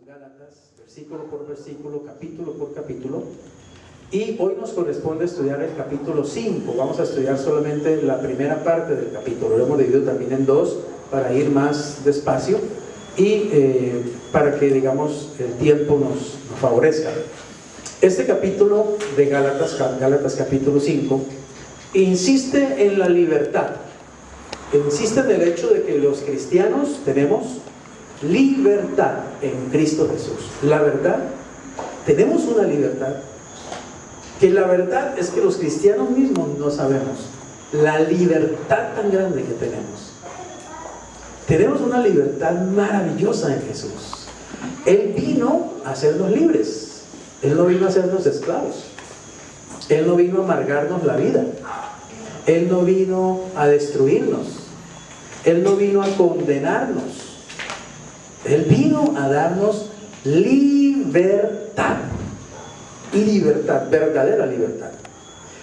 Gálatas, versículo por versículo, capítulo por capítulo, y hoy nos corresponde estudiar el capítulo 5. Vamos a estudiar solamente la primera parte del capítulo. Lo hemos dividido también en dos para ir más despacio y para que, digamos, el tiempo nos favorezca. Este capítulo de Gálatas capítulo 5, insiste en la libertad, insiste en el hecho de que los cristianos tenemos libertad en Cristo Jesús. La verdad, tenemos una libertad que la verdad es que los cristianos mismos no sabemos la libertad tan grande que tenemos. Tenemos una libertad maravillosa en Jesús. Él vino a hacernos libres. Él no vino a hacernos esclavos. Él no vino a amargarnos la vida. Él no vino a destruirnos. Él no vino a condenarnos. Él vino a darnos libertad. Libertad, verdadera libertad.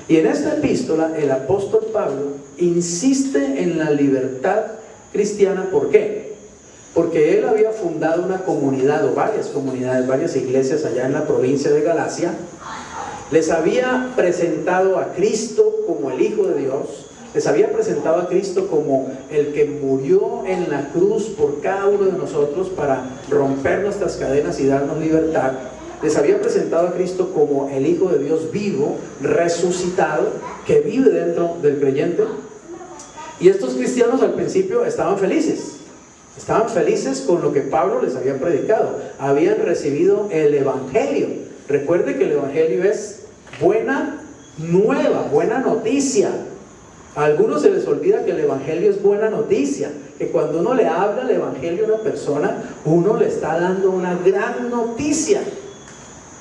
Y en esta epístola el apóstol Pablo insiste en la libertad cristiana. ¿Por qué? Porque él había fundado una comunidad o varias comunidades, varias iglesias allá en la provincia de Galacia. Les había presentado a Cristo como el Hijo de Dios. Les había presentado a Cristo como el que murió en la cruz por cada uno de nosotros para romper nuestras cadenas y darnos libertad. Les había presentado a Cristo como el Hijo de Dios vivo, resucitado, que vive dentro del creyente. Y estos cristianos al principio estaban felices. Estaban felices con lo que Pablo les había predicado. Habían recibido el Evangelio. Recuerde que el Evangelio es buena nueva, buena noticia. A algunos se les olvida que el Evangelio es buena noticia, que cuando uno le habla el Evangelio a una persona, uno le está dando una gran noticia.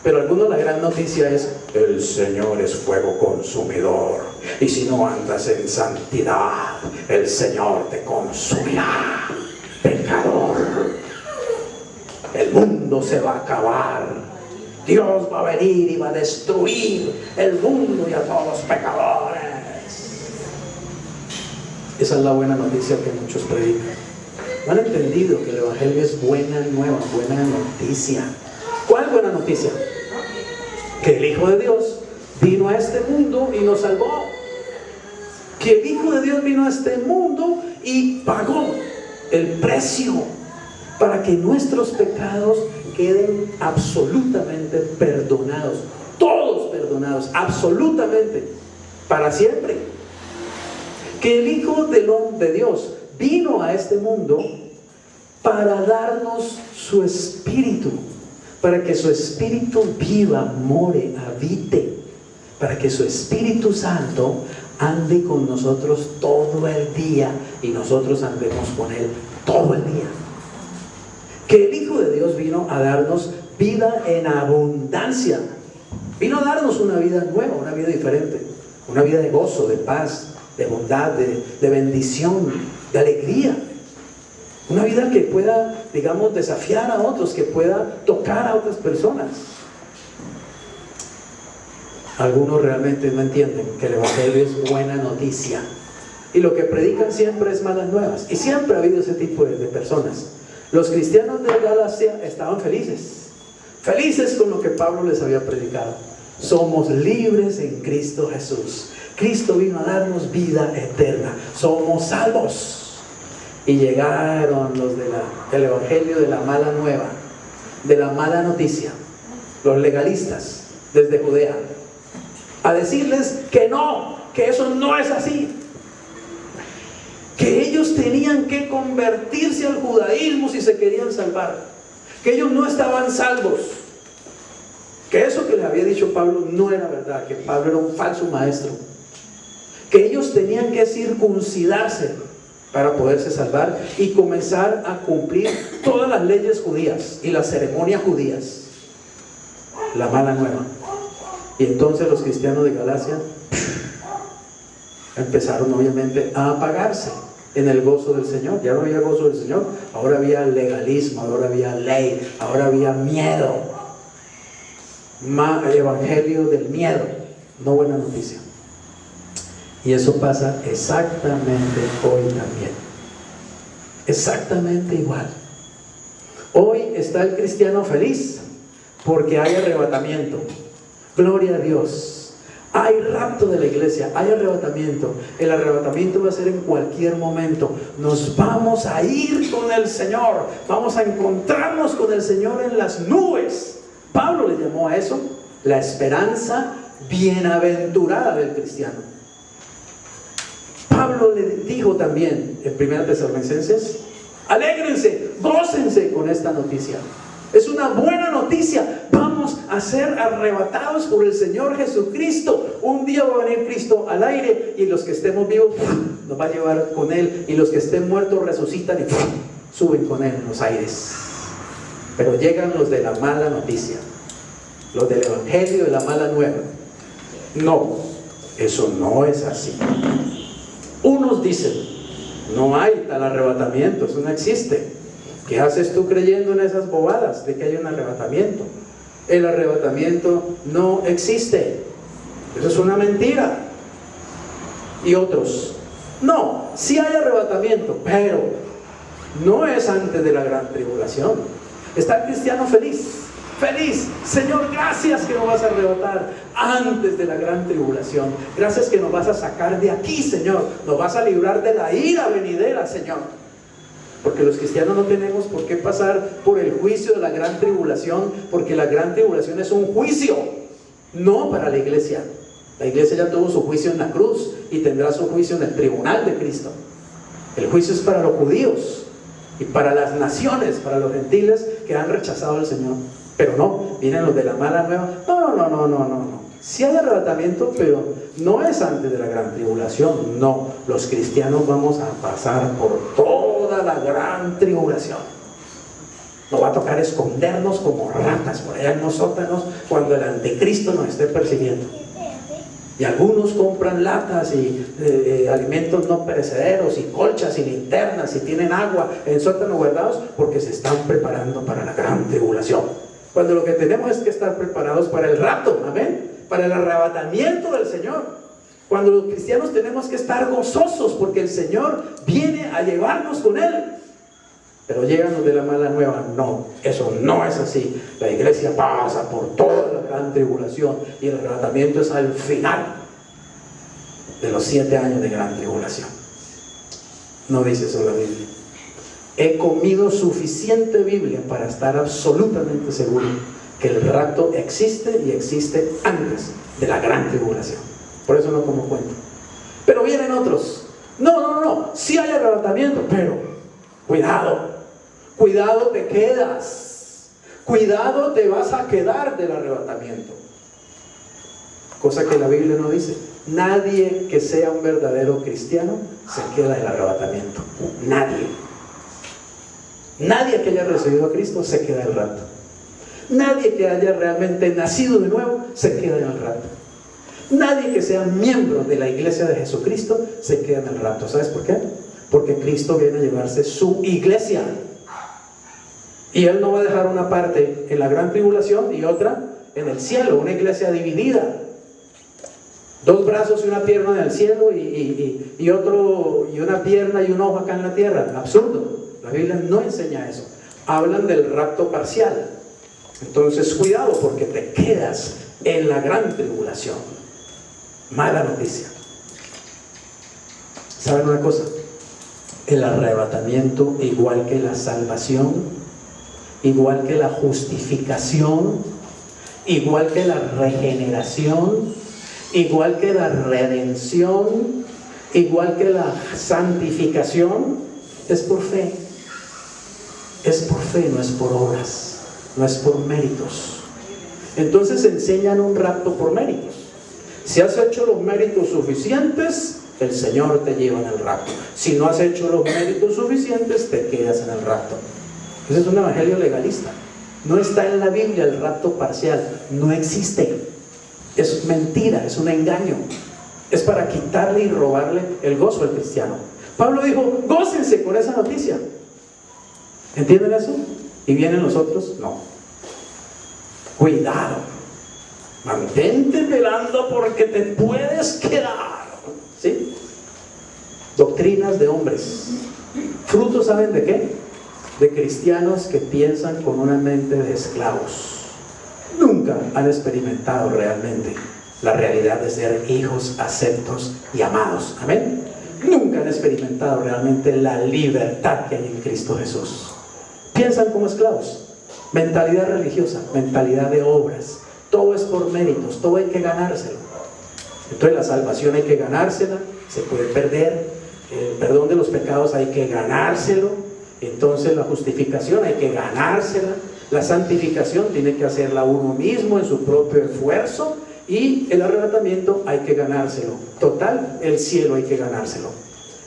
Pero a algunos la gran noticia es: el Señor es fuego consumidor, y si no andas en santidad, el Señor te consumirá. Pecador, el mundo se va a acabar. Dios va a venir y va a destruir el mundo y a todos los pecadores. Esa es la buena noticia que muchos predican. No han entendido que el Evangelio es buena nueva, buena noticia. ¿Cuál buena noticia? Que el Hijo de Dios vino a este mundo y nos salvó. Que el Hijo de Dios vino a este mundo y pagó el precio para que nuestros pecados queden absolutamente perdonados. Todos perdonados, absolutamente, para siempre. Que el Hijo de Dios vino a este mundo para darnos su Espíritu, para que su Espíritu viva, more, habite, para que su Espíritu Santo ande con nosotros todo el día y nosotros andemos con Él todo el día. Que el Hijo de Dios vino a darnos vida en abundancia, vino a darnos una vida nueva, una vida diferente, una vida de gozo, de paz, de bondad, de bendición, de alegría. Una vida que pueda, digamos, desafiar a otros, que pueda tocar a otras personas. Algunos realmente no entienden que el Evangelio es buena noticia. Y lo que predican siempre es malas nuevas. Y siempre ha habido ese tipo de personas. Los cristianos de Galacia estaban felices. Felices con lo que Pablo les había predicado. Somos libres en Cristo Jesús. Cristo vino a darnos vida eterna. Somos salvos. Y llegaron los del Evangelio de la mala nueva, de la mala noticia, los legalistas desde Judea, a decirles que no, que eso no es así, que ellos tenían que convertirse al judaísmo si se querían salvar, que ellos no estaban salvos, que eso que les había dicho Pablo no era verdad, que Pablo era un falso maestro, que ellos tenían que circuncidarse para poderse salvar y comenzar a cumplir todas las leyes judías y las ceremonias judías. La mala nueva. Y entonces los cristianos de Galacia empezaron obviamente a apagarse en el gozo del Señor. Ya no había gozo del Señor, ahora había legalismo, ahora había ley, ahora había miedo. Evangelio del miedo, no buena noticia. Y eso pasa exactamente hoy también. Exactamente igual. Hoy está el cristiano feliz porque hay arrebatamiento. Gloria a Dios. Hay rapto de la iglesia, hay arrebatamiento. El arrebatamiento va a ser en cualquier momento. Nos vamos a ir con el Señor. Vamos a encontrarnos con el Señor en las nubes. Pablo le llamó a eso la esperanza bienaventurada del cristiano. Pablo le dijo también en 1 Tesalonicenses: alégrense, gócense con esta noticia. Es una buena noticia. Vamos a ser arrebatados por el Señor Jesucristo. Un día va a venir Cristo al aire y los que estemos vivos nos va a llevar con Él, y los que estén muertos resucitan y suben con Él en los aires. Pero llegan los de la mala noticia, los del evangelio de la mala nueva. No, eso no es así. Unos dicen: no hay tal arrebatamiento, eso no existe. ¿Qué haces tú creyendo en esas bobadas de que hay un arrebatamiento? El arrebatamiento no existe. Eso es una mentira. Y otros: no, sí hay arrebatamiento, pero no es antes de la gran tribulación. Está el cristiano feliz. Feliz: Señor, gracias que nos vas a arrebatar antes de la gran tribulación. Gracias que nos vas a sacar de aquí, Señor. Nos vas a librar de la ira venidera, Señor. Porque los cristianos no tenemos por qué pasar por el juicio de la gran tribulación, porque la gran tribulación es un juicio, no para la iglesia. La iglesia ya tuvo su juicio en la cruz y tendrá su juicio en el tribunal de Cristo. El juicio es para los judíos y para las naciones, para los gentiles que han rechazado al Señor. Pero no, vienen los de la mala nueva. No. Sí hay arrebatamiento, pero no es antes de la gran tribulación. No, los cristianos vamos a pasar por toda la gran tribulación. Nos va a tocar escondernos como ratas por allá en los sótanos cuando el anticristo nos esté persiguiendo. Y algunos compran latas y alimentos no perecederos y colchas y linternas y tienen agua en sótanos guardados porque se están preparando para la gran tribulación. Cuando lo que tenemos es que estar preparados para el rapto, amén, para el arrebatamiento del Señor. Cuando los cristianos tenemos que estar gozosos porque el Señor viene a llevarnos con Él. Pero llegan los de la mala nueva. No, eso no es así. La iglesia pasa por toda la gran tribulación y el arrebatamiento es al final de los 7 años de gran tribulación. No dice eso la Biblia. He comido suficiente Biblia para estar absolutamente seguro que el rapto existe y existe antes de la gran tribulación. Por eso no como cuento. Pero vienen otros: no, sí hay arrebatamiento, pero cuidado te quedas, cuidado te vas a quedar del arrebatamiento. Cosa que la Biblia no dice. Nadie que sea un verdadero cristiano se queda del arrebatamiento. Nadie que haya recibido a Cristo se queda del rapto. Nadie que haya realmente nacido de nuevo se queda en el rapto. Nadie que sea miembro de la iglesia de Jesucristo se queda en el rapto. ¿Sabes por qué? Porque Cristo viene a llevarse su iglesia. Y Él no va a dejar una parte en la gran tribulación y otra en el cielo. Una iglesia dividida. 2 brazos y una pierna en el cielo y una pierna y un ojo acá en la tierra. Absurdo. La Biblia no enseña eso. Hablan del rapto parcial. Entonces cuidado porque te quedas en la gran tribulación. Mala noticia. ¿Saben una cosa? El arrebatamiento, igual que la salvación, igual que la justificación, igual que la regeneración, igual que la redención, igual que la santificación, es por fe. Es por fe, no es por obras, no es por méritos. Entonces enseñan un rapto por méritos. Si has hecho los méritos suficientes, el Señor te lleva en el rapto. Si no has hecho los méritos suficientes, te quedas en el rapto. Ese es un evangelio legalista. No está en la Biblia el rapto parcial. No existe. Es mentira, es un engaño. Es para quitarle y robarle el gozo al cristiano. Pablo dijo: gócense con esa noticia. ¿Entienden eso? ¿Y vienen los otros? No. Cuidado. Mantente velando porque te puedes quedar. ¿Sí? Doctrinas de hombres. ¿Frutos saben de qué? de cristianos que piensan con una mente de esclavos. Nunca han experimentado realmente la realidad de ser hijos aceptos y amados. Amén. Nunca han experimentado realmente la libertad que hay en Cristo Jesús. Piensan como esclavos. Mentalidad religiosa, mentalidad de obras. Todo es por méritos, todo hay que ganárselo. Entonces la salvación hay que ganársela, se puede perder. El perdón de los pecados hay que ganárselo. Entonces la justificación hay que ganársela. La santificación tiene que hacerla uno mismo en su propio esfuerzo. Y el arrebatamiento hay que ganárselo. Total, el cielo hay que ganárselo.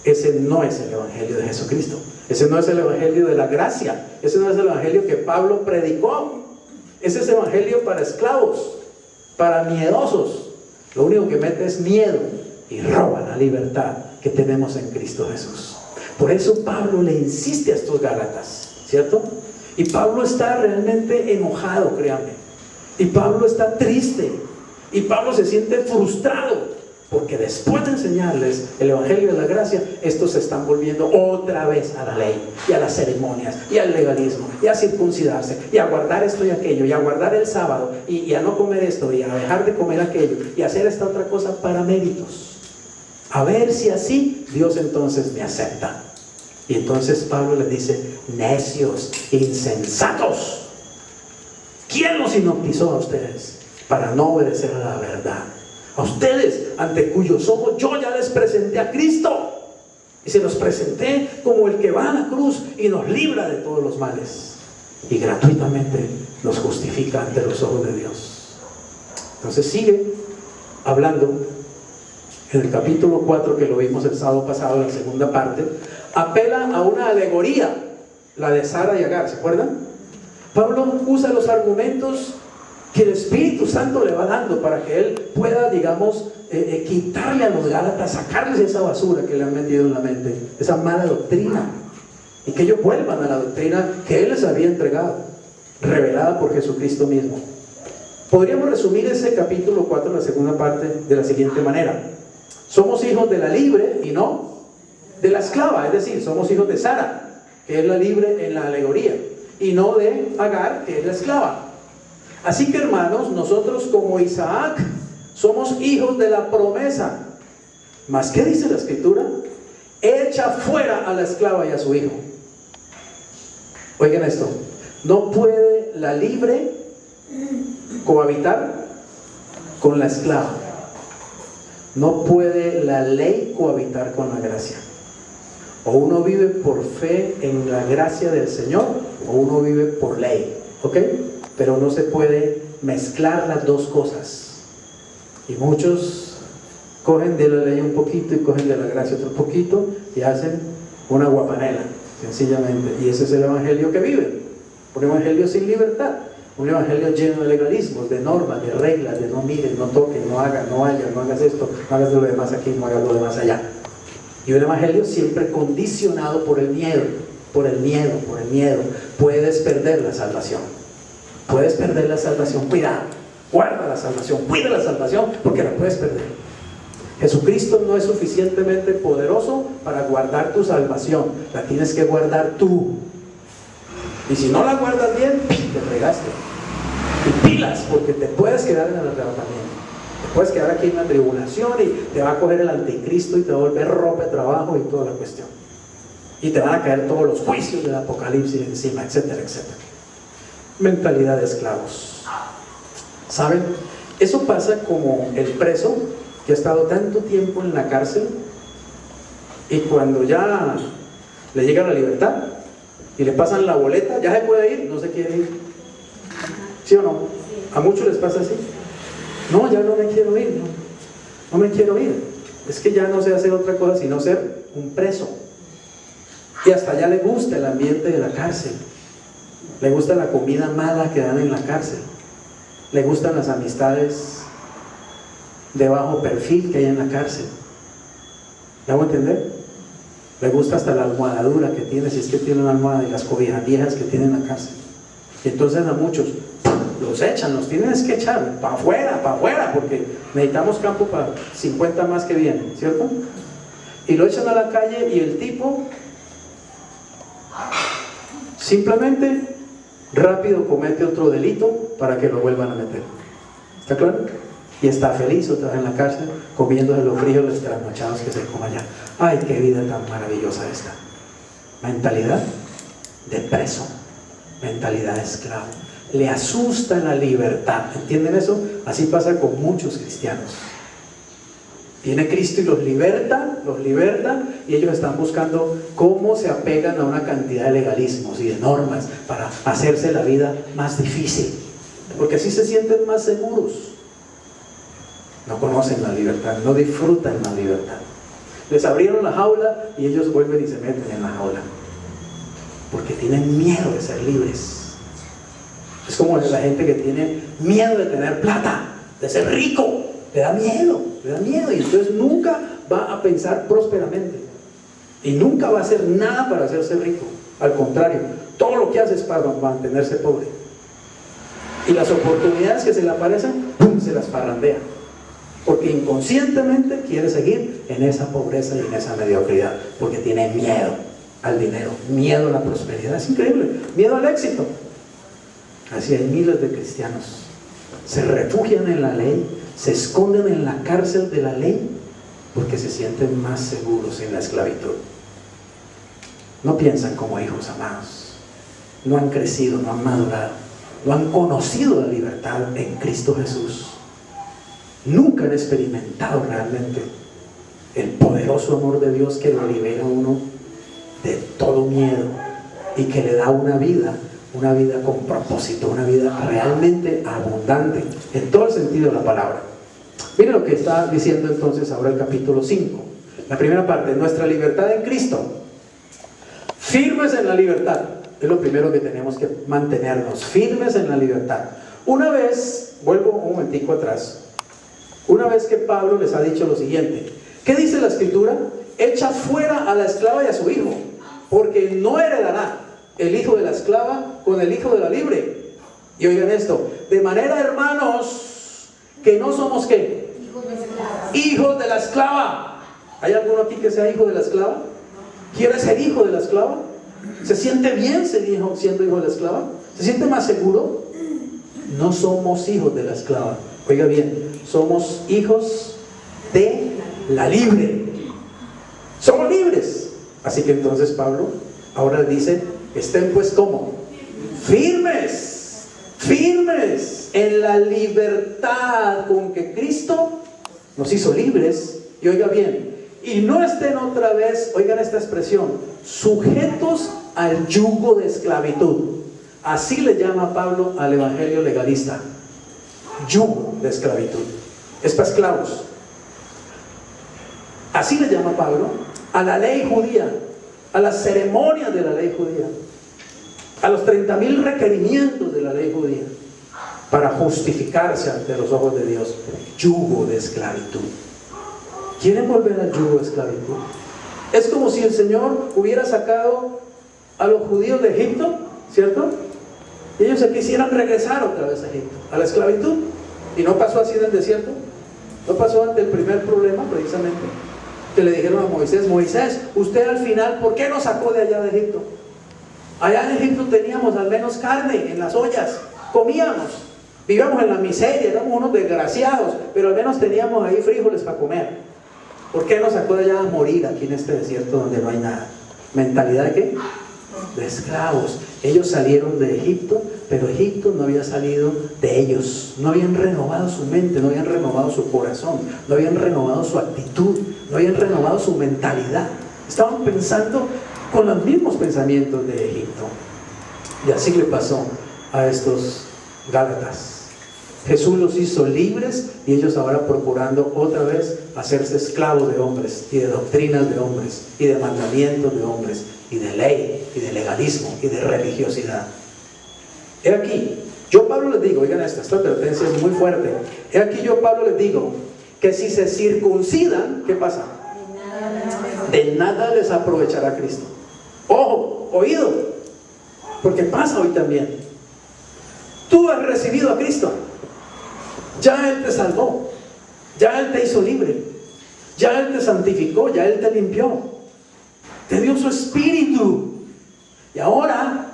Ese no es el evangelio de Jesucristo. Ese no es el evangelio de la gracia. Ese no es el evangelio que Pablo predicó. Ese es evangelio para esclavos, para miedosos. Lo único que mete es miedo y roba la libertad que tenemos en Cristo Jesús. Por eso Pablo le insiste a estos gálatas, ¿cierto? Y Pablo está realmente enojado, créanme. Y Pablo está triste. Y Pablo se siente frustrado, porque después de enseñarles el evangelio de la gracia, estos se están volviendo otra vez a la ley, y a las ceremonias, y al legalismo, y a circuncidarse, y a guardar esto y aquello, y a guardar el sábado, y a no comer esto, y a dejar de comer aquello, y a hacer esta otra cosa para méritos. A ver si así Dios entonces me acepta. Y entonces Pablo les dice: necios, insensatos, ¿quién los hipnotizó a ustedes para no obedecer a la verdad? A ustedes, ante cuyos ojos yo ya les presenté a Cristo, y se los presenté como el que va a la cruz y nos libra de todos los males, y gratuitamente nos justifica ante los ojos de Dios. Entonces sigue hablando en el capítulo 4, que lo vimos el sábado pasado, en la segunda parte. Apela a una alegoría, la de Sara y Agar, ¿se acuerdan? Pablo usa los argumentos que el Espíritu Santo le va dando para que él pueda, digamos, quitarle a los gálatas, sacarles esa basura que le han metido en la mente, esa mala doctrina, y que ellos vuelvan a la doctrina que él les había entregado, revelada por Jesucristo mismo. Podríamos resumir ese capítulo 4, la segunda parte, de la siguiente manera: somos hijos de la libre y no de la esclava. Es decir, somos hijos de Sara, que es la libre en la alegoría, y no de Agar, que es la esclava. Así que, hermanos, nosotros como Isaac somos hijos de la promesa. ¿Mas qué dice la Escritura? Echa fuera a la esclava y a su hijo. Oigan esto: no puede la libre cohabitar con la esclava. No puede la ley cohabitar con la gracia. O uno vive por fe en la gracia del Señor, o uno vive por ley, ¿ok? Pero no se puede mezclar las dos cosas. Y muchos cogen de la ley un poquito y cogen de la gracia otro poquito y hacen una guapanela, sencillamente. Y ese es el evangelio que viven. Un evangelio sin libertad. Un evangelio lleno de legalismos, de normas, de reglas, de no mires, no toques, no hagas, no vayas, no hagas esto, no hagas lo demás aquí, no hagas lo demás allá. Y un evangelio siempre condicionado por el miedo, por el miedo, por el miedo. Puedes perder la salvación. Puedes perder la salvación. Cuidado, guarda la salvación, cuida la salvación, porque la puedes perder. Jesucristo no es suficientemente poderoso para guardar tu salvación. La tienes que guardar tú. Y si no la guardas bien, te fregaste. Y pilas, porque te puedes quedar en el arrebatamiento. Te puedes quedar aquí en la tribulación y te va a coger el anticristo y te va a volver ropa de trabajo y toda la cuestión. Y te van a caer todos los juicios del Apocalipsis encima, etcétera, etcétera. Mentalidad de esclavos. ¿Saben? Eso pasa como el preso que ha estado tanto tiempo en la cárcel y cuando ya le llega la libertad y le pasan la boleta, ya se puede ir, no se quiere ir. ¿Sí o no? A muchos les pasa así. No, ya no me quiero ir, no me quiero ir. Es que ya no sé hacer otra cosa sino ser un preso. Y hasta ya le gusta el ambiente de la cárcel. Le gusta la comida mala que dan en la cárcel. Le gustan las amistades de bajo perfil que hay en la cárcel. ¿Me hago entender? Le gusta hasta la almohadadura que tiene, si es que tiene una almohada, y las cobijas viejas que tiene en la cárcel. Y entonces a muchos los echan, los tienes que echar para afuera, porque necesitamos campo para 50 más que vienen, ¿cierto? Y lo echan a la calle y el tipo Simplemente rápido comete otro delito para que lo vuelvan a meter. ¿Está claro? Y está feliz otra vez en la cárcel, comiendo de los frijoles trasnochados que se comen allá. ¡Ay, qué vida tan maravillosa esta! Mentalidad de preso, mentalidad de esclavo. Le asusta la libertad. ¿Entienden eso? Así pasa con muchos cristianos. Viene Cristo y los liberta, y ellos están buscando cómo se apegan a una cantidad de legalismos y de normas para hacerse la vida más difícil, porque así se sienten más seguros. No conocen la libertad, no disfrutan la libertad. Les abrieron la jaula y ellos vuelven y se meten en la jaula, porque tienen miedo de ser libres. Es como la gente que tiene miedo de tener plata, de ser rico. Le da miedo, y entonces nunca va a pensar prósperamente y nunca va a hacer nada para hacerse rico. Al contrario, todo lo que hace es para mantenerse pobre, y las oportunidades que se le aparecen, ¡pum!, se las parrandea, porque inconscientemente quiere seguir en esa pobreza y en esa mediocridad, porque tiene miedo al dinero, miedo a la prosperidad. Es increíble, miedo al éxito. Así hay miles de cristianos, se refugian en la ley, se esconden en la cárcel de la ley, porque se sienten más seguros en la esclavitud. No piensan como hijos amados, no han crecido, no han madurado, no han conocido la libertad en Cristo Jesús, nunca han experimentado realmente el poderoso amor de Dios que lo libera a uno de todo miedo y que le da una vida con propósito, una vida realmente abundante en todo el sentido de la palabra. Miren lo que está diciendo entonces ahora el capítulo 5, la primera parte: nuestra libertad en Cristo. Firmes en la libertad, es lo primero que tenemos que mantenernos, firmes en la libertad. Una vez, vuelvo un momentico atrás, una vez que Pablo les ha dicho lo siguiente, ¿qué dice la Escritura? Echa fuera a la esclava y a su hijo, porque no heredará el hijo de la esclava con el hijo de la libre. Y oigan esto: de manera, hermanos, que no somos ¿qué? Hijos de la esclava. ¿Hay alguno aquí que sea hijo de la esclava? ¿Quiere ser hijo de la esclava? ¿Se siente bien siendo hijo de la esclava? ¿Se siente más seguro? No somos hijos de la esclava. Oiga bien, somos hijos de la libre. Somos libres. Así que entonces Pablo ahora dice: estén pues ¿cómo? Firmes en la libertad con que Cristo nos hizo libres. Y oiga bien, y no estén otra vez, oigan esta expresión, sujetos al yugo de esclavitud. Así le llama Pablo al evangelio legalista: yugo de esclavitud. Es para esclavos. Así le llama Pablo a la ley judía, a las ceremonias de la ley judía, a los 30,000 requerimientos de la ley judía, para justificarse ante los ojos de Dios. Yugo de esclavitud. ¿Quieren volver al yugo de esclavitud? Es como si el Señor hubiera sacado a los judíos de Egipto, ¿cierto? Y ellos se quisieran regresar otra vez a Egipto, a la esclavitud. Y no pasó así en el desierto. No pasó ante el primer problema, precisamente, que le dijeron a Moisés: Moisés, usted al final, ¿por qué nos sacó de allá de Egipto? Allá en Egipto teníamos al menos carne en las ollas, comíamos, vivíamos en la miseria, éramos unos desgraciados, pero al menos teníamos ahí frijoles para comer. ¿Por qué nos sacó de allá a morir aquí en este desierto donde no hay nada? ¿Mentalidad de qué? De esclavos. Ellos salieron de Egipto, pero Egipto no había salido de ellos. No habían renovado su mente, no habían renovado su corazón, no habían renovado su actitud, no habían renovado su mentalidad. Estaban pensando con los mismos pensamientos de Egipto. Y así le pasó a estos gálatas. Jesús los hizo libres y ellos ahora procurando otra vez hacerse esclavos de hombres y de doctrinas de hombres y de mandamientos de hombres y de ley y de legalismo y de religiosidad. He aquí, yo Pablo les digo, oigan esta advertencia es muy fuerte. He aquí yo Pablo les digo que si se circuncidan, ¿qué pasa? De nada les aprovechará Cristo. Ojo, oído, porque pasa hoy también. Tú has recibido a Cristo, ya Él te salvó, ya Él te hizo libre, ya Él te santificó, ya Él te limpió, te dio su espíritu. Y ahora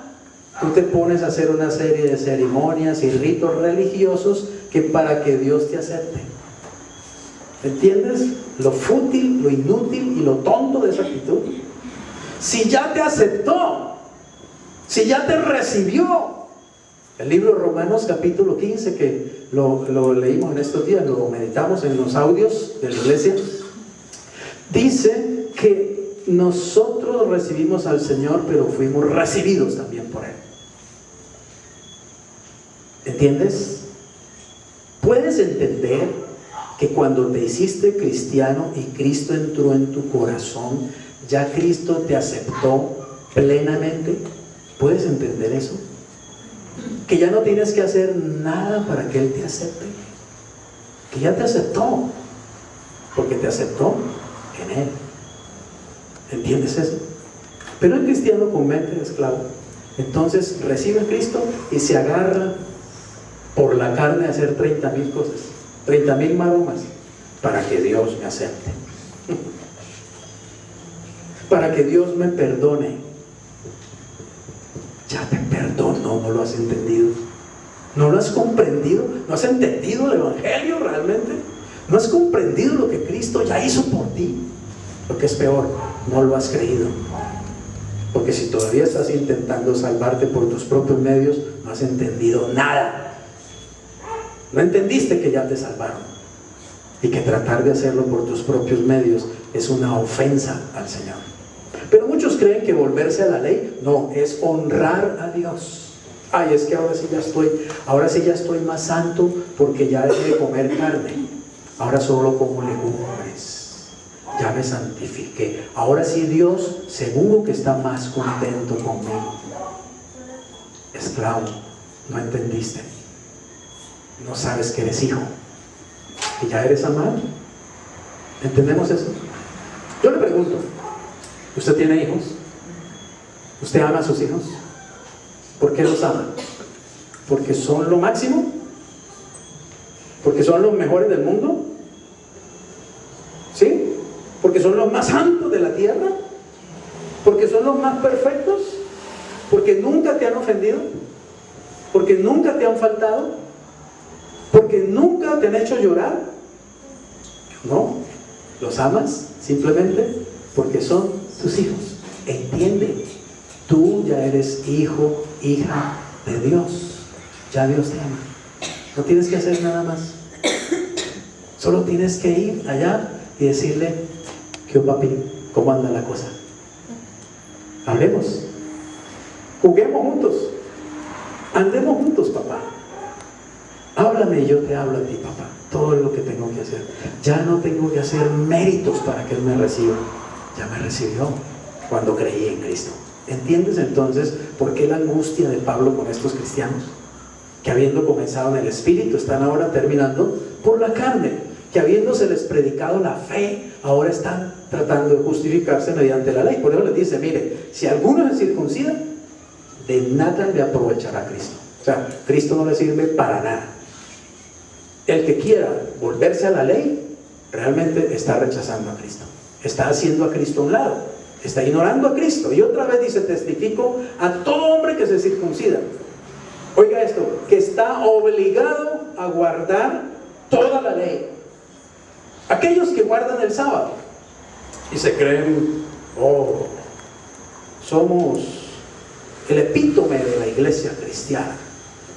Tú te pones a hacer una serie de ceremonias y ritos religiosos que para que Dios te acepte. ¿Entiendes? Lo fútil, lo inútil y lo tonto de esa actitud. Si ya te aceptó, si ya te recibió. El libro de Romanos capítulo 15, que lo leímos en estos días, lo meditamos en los audios de la iglesia, dice que nosotros recibimos al Señor, pero fuimos recibidos también por Él. ¿Entiendes? ¿Puedes entender que cuando te hiciste cristiano y Cristo entró en tu corazón, ya Cristo te aceptó plenamente? ¿Puedes entender eso? Que ya no tienes que hacer nada para que Él te acepte. Que ya te aceptó, porque te aceptó en Él. ¿Entiendes eso? Pero el cristiano con mente de esclavo, entonces recibe a Cristo y se agarra por la carne a hacer 30,000 cosas, 30,000 maromas, para que Dios me acepte, para que Dios me perdone. Ya te perdono, no lo has entendido, no lo has comprendido, no has entendido el Evangelio realmente, no has comprendido lo que Cristo ya hizo por ti. Lo que es peor, no lo has creído. Porque si todavía estás intentando salvarte por tus propios medios, no has entendido nada. No entendiste que ya te salvaron y que tratar de hacerlo por tus propios medios es una ofensa al Señor. Pero muchos creen que volverse a la ley, no, es honrar a Dios. Ay, es que ahora sí ya estoy más santo porque ya dejé de comer carne. Ahora solo como legumbres. Ya me santifiqué. Ahora sí Dios seguro que está más contento conmigo. Esclavo, no entendiste. No sabes que eres hijo y ya eres amado. ¿Entendemos eso? Yo le pregunto, ¿usted tiene hijos? ¿Usted ama a sus hijos? ¿Por qué los ama? ¿Porque son lo máximo? ¿Porque son los mejores del mundo? ¿Sí? ¿Porque son los más santos de la tierra? ¿Porque son los más perfectos? ¿Porque nunca te han ofendido? ¿Porque nunca te han faltado? ¿Porque nunca te han hecho llorar? No, los amas simplemente porque son tus hijos. Entiende, tú ya eres hijo, hija de Dios. Ya Dios te ama. No tienes que hacer nada más. Solo tienes que ir allá y decirle: ¿qué papi? ¿Cómo anda la cosa? Hablemos, juguemos juntos, andemos juntos, papá. Háblame y yo te hablo a ti, papá. Todo lo que tengo que hacer. Ya no tengo que hacer méritos para que Él me reciba. Ya me recibió cuando creí en Cristo. ¿Entiendes entonces por qué la angustia de Pablo con estos cristianos? Que habiendo comenzado en el Espíritu, están ahora terminando por la carne. Que habiéndoseles predicado la fe, ahora están tratando de justificarse mediante la ley. Por eso les dice: mire, si alguno se circuncida, de nada le aprovechará Cristo. O sea, Cristo no le sirve para nada. El que quiera volverse a la ley, realmente está rechazando a Cristo. Está haciendo a Cristo a un lado. Está ignorando a Cristo. Y otra vez dice: testifico a todo hombre que se circuncida. Oiga esto, que está obligado a guardar toda la ley. Aquellos que guardan el sábado y se creen: oh, somos el epítome de la iglesia cristiana,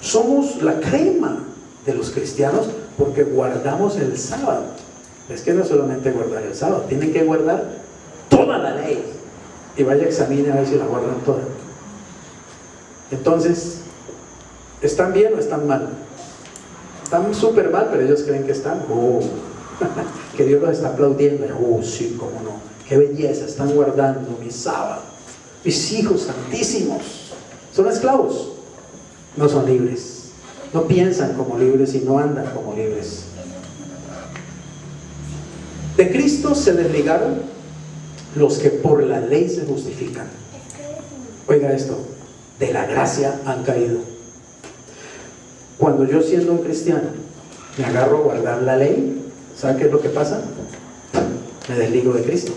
somos la crema de los cristianos porque guardamos el sábado. Es que no es solamente guardar el sábado, tienen que guardar toda la ley. Y vaya, examine a ver si la guardan toda. Entonces, ¿están bien o están mal? Están súper mal, pero ellos creen que están, que Dios los está aplaudiendo. Sí, cómo no, qué belleza, están guardando mi sábado. Mis hijos santísimos son esclavos, no son libres. No piensan como libres y no andan como libres. De Cristo se desligaron los que por la ley se justifican. Oiga esto, de la gracia han caído. Cuando yo, siendo un cristiano, me agarro a guardar la ley, ¿sabe qué es lo que pasa? Me desligo de Cristo.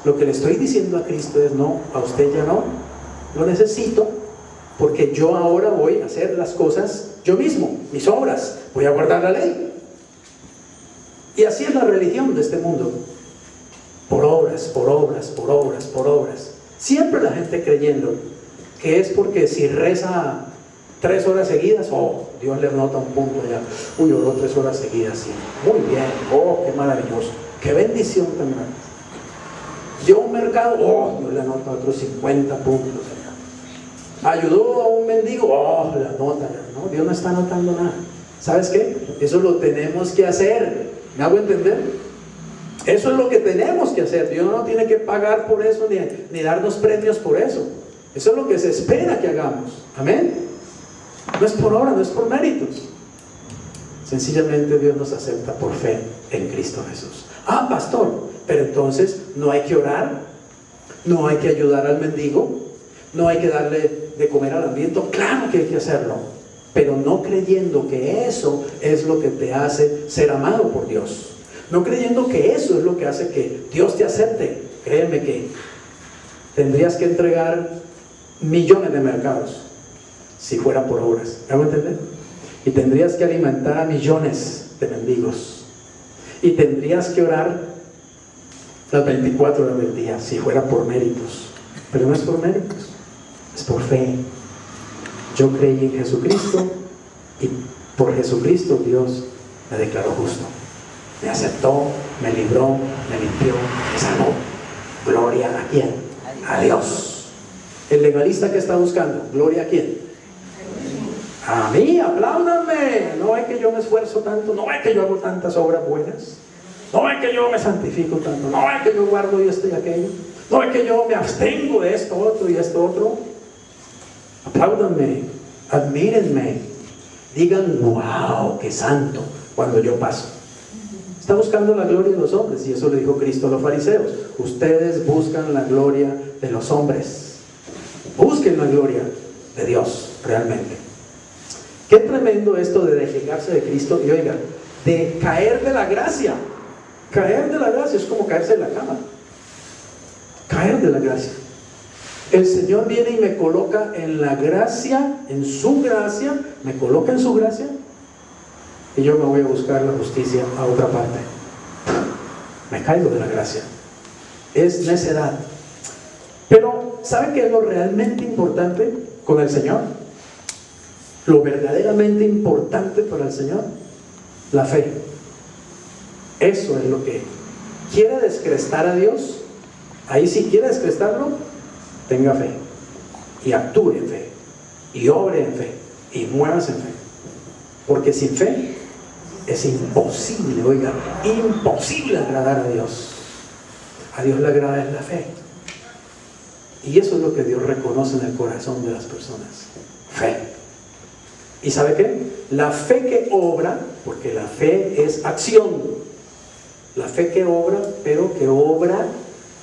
Lo que le estoy diciendo a Cristo es: no, a usted ya no, lo necesito, porque yo ahora voy a hacer las cosas yo mismo, mis obras, voy a guardar la ley. Y así es la religión de este mundo, por obras, por obras, por obras, por obras. Siempre la gente creyendo que es porque si reza 3 horas seguidas, oh, Dios le nota un punto ya, uy, oró 3 horas seguidas, sí, muy bien, oh, qué maravilloso, qué bendición tan grande. Dio un mercado, oh, Dios le anota otros 50 puntos. Ayudó a un mendigo, oh, la nota, no, Dios no está anotando nada. ¿Sabes qué? Eso lo tenemos que hacer. ¿Me hago entender? Eso es lo que tenemos que hacer. Dios no tiene que pagar por eso ni darnos premios por eso. Eso es lo que se espera que hagamos. Amén. No es por obra, no es por méritos. Sencillamente Dios nos acepta por fe en Cristo Jesús. Ah, pastor, pero entonces no hay que orar, no hay que ayudar al mendigo, no hay que darle de comer al hambriento. Claro que hay que hacerlo, pero no creyendo que eso es lo que te hace ser amado por Dios, no creyendo que eso es lo que hace que Dios te acepte. Créeme que tendrías que entregar millones de mercados si fuera por obras. ¿Me hago entender? Y tendrías que alimentar a millones de mendigos, y tendrías que orar las 24 horas del día si fuera por méritos. Pero no es por méritos, es por fe. Yo creí en Jesucristo y por Jesucristo Dios me declaró justo, me aceptó, me libró, me limpió, me sanó. Gloria a quién? A Dios. El legalista que está buscando, gloria a quién? A mí. Apláudanme. No es que yo me esfuerzo tanto, no es que yo hago tantas obras buenas, no es que yo me santifico tanto, no es que yo guardo y esto y aquello, no es que yo me abstengo de esto otro y esto otro. Apláudanme, admírenme, digan wow, qué santo cuando yo paso. Está buscando la gloria de los hombres, y eso le dijo Cristo a los fariseos. Ustedes buscan la gloria de los hombres, busquen la gloria de Dios realmente. Qué tremendo esto de desligarse de Cristo, y oiga, de caer de la gracia. Caer de la gracia es como caerse de la cama. Caer de la gracia. El Señor viene y me coloca en la gracia, en su gracia, me coloca en su gracia, y yo me voy a buscar la justicia a otra parte. Me caigo de la gracia. Es necedad. Pero ¿saben qué es lo realmente importante con el Señor? Lo verdaderamente importante para el Señor, la fe. Eso es lo que quiere descrestar a Dios. Ahí sí quiere descrestarlo, tenga fe y actúe en fe y obre en fe y muévase en fe, porque sin fe es imposible, oiga, imposible agradar a Dios. A Dios le agrada es la fe, y eso es lo que Dios reconoce en el corazón de las personas: fe. ¿Y sabe qué? La fe que obra, porque la fe es acción, la fe que obra, pero que obra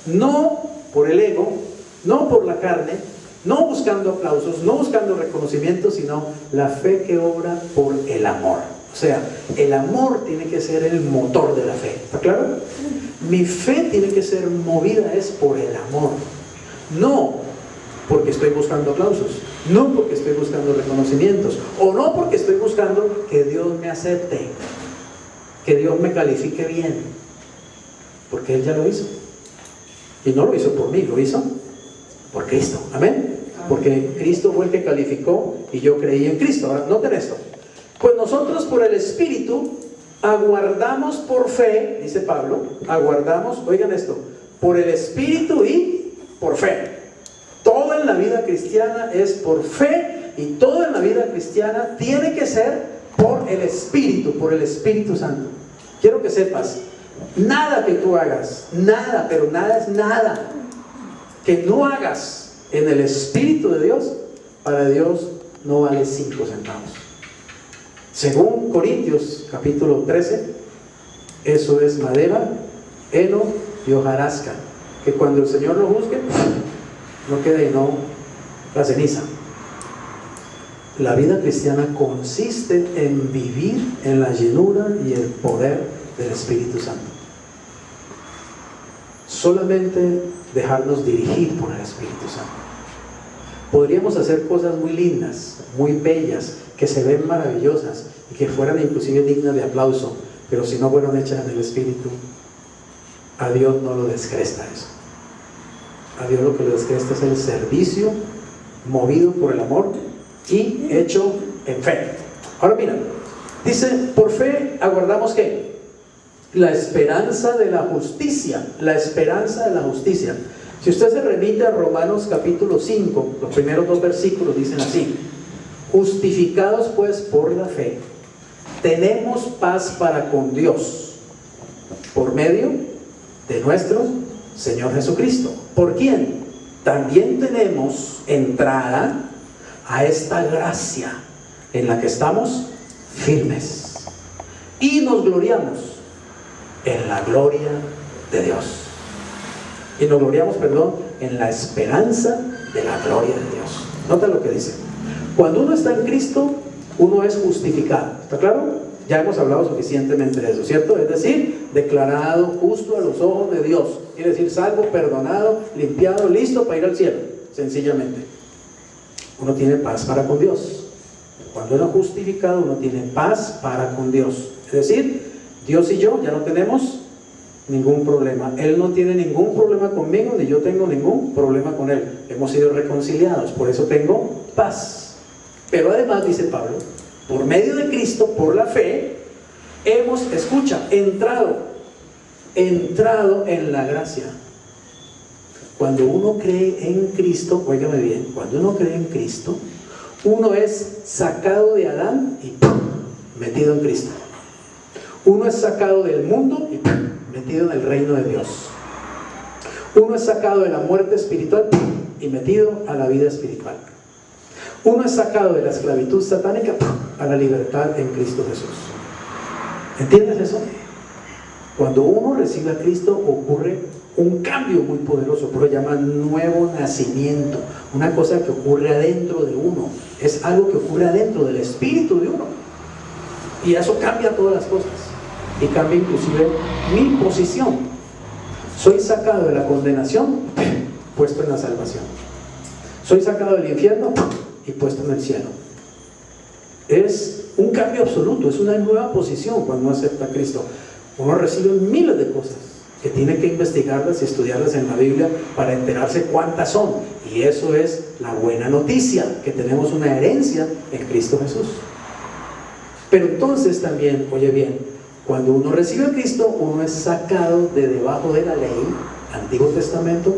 no por el ego, no por la carne, no buscando aplausos, no buscando reconocimiento, sino la fe que obra por el amor. O sea, el amor tiene que ser el motor de la fe. ¿Está claro? Mi fe tiene que ser movida es por el amor, no porque estoy buscando aplausos, no porque estoy buscando reconocimientos, o no porque estoy buscando que Dios me acepte, que Dios me califique bien, porque Él ya lo hizo. Y no lo hizo por mí, lo hizo por Cristo. Amén. Porque Cristo fue el que calificó y yo creí en Cristo. Ahora, noten esto. Pues nosotros por el Espíritu aguardamos por fe, dice Pablo, aguardamos, oigan esto, por el Espíritu y por fe. Todo en la vida cristiana es por fe, y todo en la vida cristiana tiene que ser por el Espíritu Santo. Quiero que sepas, nada que tú hagas, nada, pero nada es nada, que no hagas en el Espíritu de Dios, para Dios no vale 5 centavos. Según Corintios capítulo 13, eso es madera, heno y hojarasca, que cuando el Señor lo juzgue, no queda y no la ceniza. La vida cristiana consiste en vivir en la llenura y el poder del Espíritu Santo. Solamente dejarnos dirigir por el Espíritu Santo. Podríamos hacer cosas muy lindas, muy bellas, que se ven maravillosas y que fueran inclusive dignas de aplauso, pero si no fueron hechas en el Espíritu, a Dios no lo descresta eso. A Dios lo que lo descresta es el servicio movido por el amor y hecho en fe. Ahora mira, dice, por fe aguardamos ¿qué? La esperanza de la justicia. La esperanza de la justicia. Si usted se remite a Romanos capítulo 5, los primeros 2 versículos dicen así: justificados pues por la fe, tenemos paz para con Dios, por medio de nuestro Señor Jesucristo. ¿Por quién? También tenemos entrada a esta gracia en la que estamos firmes y nos gloriamos en la gloria de Dios. Y nos gloriamos, en la esperanza de la gloria de Dios. Nota lo que dice. Cuando uno está en Cristo, uno es justificado. ¿Está claro? Ya hemos hablado suficientemente de eso, ¿cierto? Es decir, declarado justo a los ojos de Dios. Quiere decir, salvo, perdonado, limpiado, listo para ir al cielo. Sencillamente. Uno tiene paz para con Dios. Cuando uno es justificado, uno tiene paz para con Dios. Es decir, Dios y yo ya no tenemos ningún problema. Él no tiene ningún problema conmigo, ni yo tengo ningún problema con Él. Hemos sido reconciliados, por eso tengo paz. Pero además, dice Pablo, por medio de Cristo, por la fe, hemos, escucha, entrado en la gracia. Cuando uno cree en Cristo, óigame bien, cuando uno cree en Cristo, uno es sacado de Adán y metido en Cristo. Uno es sacado del mundo y metido en el reino de Dios. Uno es sacado de la muerte espiritual y metido a la vida espiritual. Uno es sacado de la esclavitud satánica a la libertad en Cristo Jesús. ¿Entiendes eso? Cuando uno recibe a Cristo ocurre un cambio muy poderoso, pero lo llaman nuevo nacimiento, una cosa que ocurre adentro de uno, es algo que ocurre adentro del espíritu de uno, y eso cambia todas las cosas, y cambia inclusive mi posición. Soy sacado de la condenación, puesto en la salvación. Soy sacado del infierno y puesto en el cielo. Es un cambio absoluto, es una nueva posición cuando uno acepta a Cristo. Uno recibe miles de cosas que tiene que investigarlas y estudiarlas en la Biblia para enterarse cuántas son, y eso es la buena noticia, que tenemos una herencia en Cristo Jesús. Pero entonces también, oye bien, cuando uno recibe a Cristo, uno es sacado de debajo de la ley, Antiguo Testamento,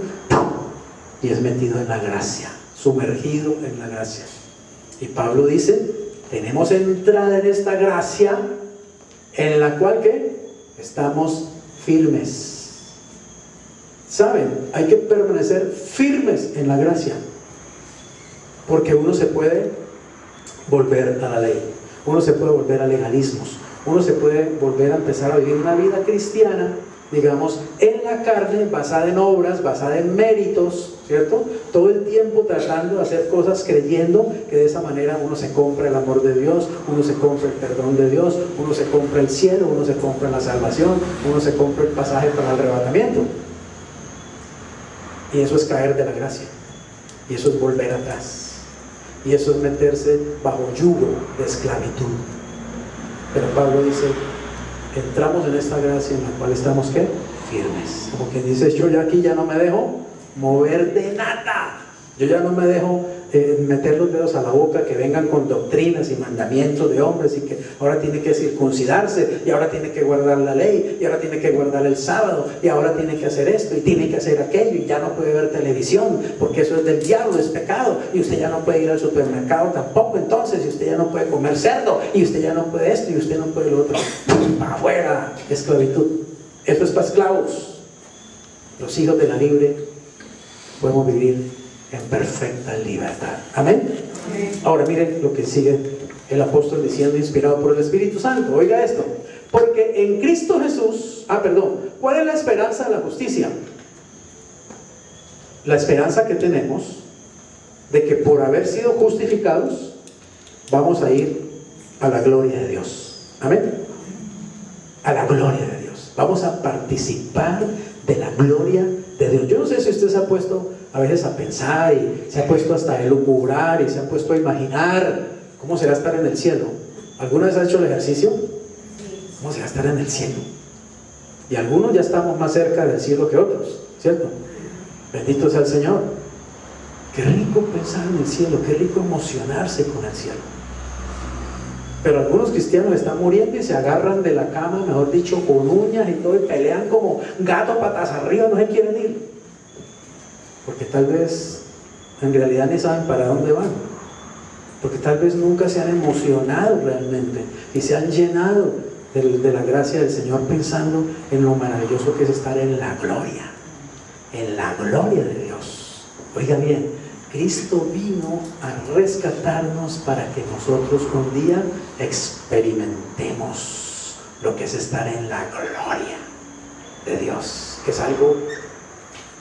y es metido en la gracia, sumergido en la gracia. Y Pablo dice, tenemos entrada en esta gracia, en la cual ¿qué? Estamos firmes. ¿Saben? Hay que permanecer firmes en la gracia, porque uno se puede volver a la ley, uno se puede volver a legalismos, uno se puede volver a empezar a vivir una vida cristiana, digamos, en la carne, basada en obras, basada en méritos, ¿cierto? Todo el tiempo tratando de hacer cosas creyendo que de esa manera uno se compra el amor de Dios, uno se compra el perdón de Dios, uno se compra el cielo, uno se compra la salvación, uno se compra el pasaje para el arrebatamiento. Y eso es caer de la gracia, y eso es volver atrás, y eso es meterse bajo yugo de esclavitud. Pero Pablo dice, entramos en esta gracia en la cual estamos ¿qué? Firmes. Como quien dice, yo ya aquí ya no me dejo mover de nada, yo ya no me dejo meter los dedos a la boca que vengan con doctrinas y mandamientos de hombres, y que ahora tiene que circuncidarse, y ahora tiene que guardar la ley, y ahora tiene que guardar el sábado, y ahora tiene que hacer esto, y tiene que hacer aquello, y ya no puede ver televisión, porque eso es del diablo, es pecado, y usted ya no puede ir al supermercado tampoco entonces, y usted ya no puede comer cerdo, y usted ya no puede esto, y usted no puede lo otro. Para afuera, esclavitud. Esto es para esclavos. Los hijos de la libre podemos vivir en perfecta libertad. ¿Amén? Amén. Ahora miren lo que sigue el apóstol diciendo, inspirado por el Espíritu Santo. Oiga esto: porque en Cristo Jesús, ¿cuál es la esperanza de la justicia? La esperanza que tenemos de que por haber sido justificados vamos a ir a la gloria de Dios. Amén. A la gloria de Dios. Vamos a participar de la gloria de Dios. Yo no sé si usted se ha puesto a veces a pensar y se ha puesto hasta a elucubrar y se ha puesto a imaginar cómo será estar en el cielo. ¿Alguna vez ha hecho el ejercicio? ¿Cómo será estar en el cielo? Y algunos ya estamos más cerca del cielo que otros, ¿cierto? Bendito sea el Señor. Qué rico pensar en el cielo, qué rico emocionarse con el cielo. Pero algunos cristianos están muriendo y se agarran de la cama, mejor dicho, con uñas y todo, y pelean como gato patas arriba, no se quieren ir. Porque tal vez en realidad ni saben para dónde van. Porque tal vez nunca se han emocionado realmente y se han llenado de la gracia del Señor, pensando en lo maravilloso que es estar en la gloria de Dios. Oiga bien, Cristo vino a rescatarnos para que nosotros un día experimentemos lo que es estar en la gloria de Dios, que es algo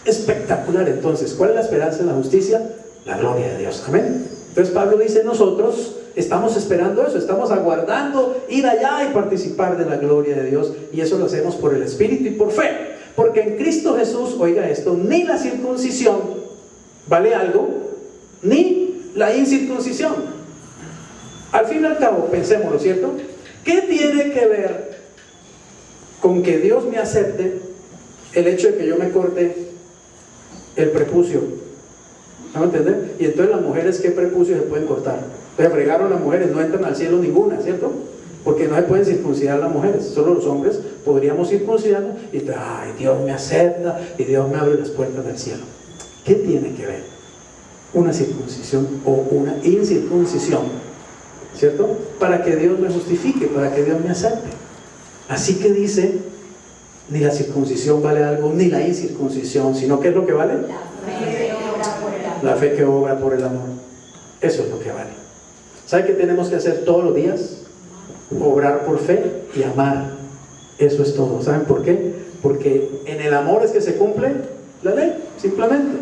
espectacular. Entonces, ¿cuál es la esperanza en la justicia? La gloria de Dios. Amén. Entonces Pablo dice, nosotros estamos esperando eso, estamos aguardando ir allá y participar de la gloria de Dios, y eso lo hacemos por el Espíritu y por fe, porque en Cristo Jesús, oiga esto, ni la circuncisión vale algo, ni la incircuncisión. Al fin y al cabo, pensémoslo, ¿cierto? ¿Qué tiene que ver con que Dios me acepte el hecho de que yo me corte el prepucio? ¿No me entienden? Y entonces las mujeres, ¿qué prepucio se pueden cortar? Entonces fregaron las mujeres, no entran al cielo ninguna, ¿cierto? Porque no se pueden circuncidar las mujeres, solo los hombres podríamos circuncidarnos, y entonces, ay, Dios me acepta y Dios me abre las puertas del cielo. ¿Qué tiene que ver una circuncisión o una incircuncisión? ¿Cierto? Para que Dios me justifique, para que Dios me acepte. Así que dice, ni la circuncisión vale algo, ni la incircuncisión, sino ¿qué es lo que vale? La fe que obra por el amor. Eso es lo que vale. ¿Sabe qué tenemos que hacer todos los días? Obrar por fe y amar. Eso es todo. ¿Saben por qué? Porque en el amor es que se cumple la ley, simplemente.